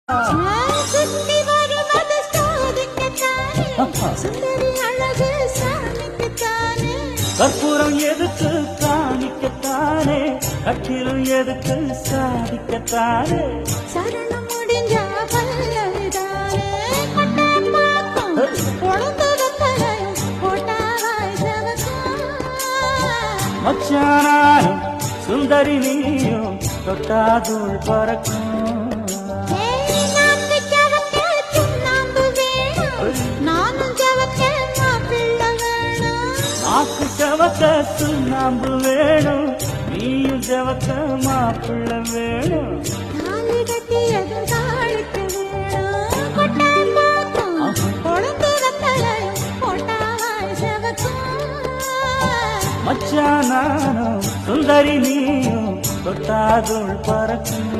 சுத்தி வருவது சாதிக்கத்தானே, சுந்தரி அழகு சாமிக்குத்தானே. கற்பூரம் எதுக்கு காணிக்கத்தானே, கட்டிலும் எதுக்கு சாதிக்கத்தானே. சரணம் முடிஞ்ச பல்லவிதானே, கொட்டான் பாக்கும் பொழுதுதலையும் போட்டாவாய் ஜவக்கும். மச்சானாரும் சுந்தரி நீயும் தொட்டாதுள் பறக்கும். ஆக்கு ஜவக்க சுண்ணாம்பு வேணும், நீயும் ஜவக்க மாப்பிள்ள வேணும். தாலி கட்டியதும் தாழிக்க வேணும், கொட்டான் பாக்கும் பொழுதுதலையும் போட்டாவாய் ஜவக்கும். மச்சானாரும் சுந்தரி நீயும் தொட்டாதுள் பறக்கும்.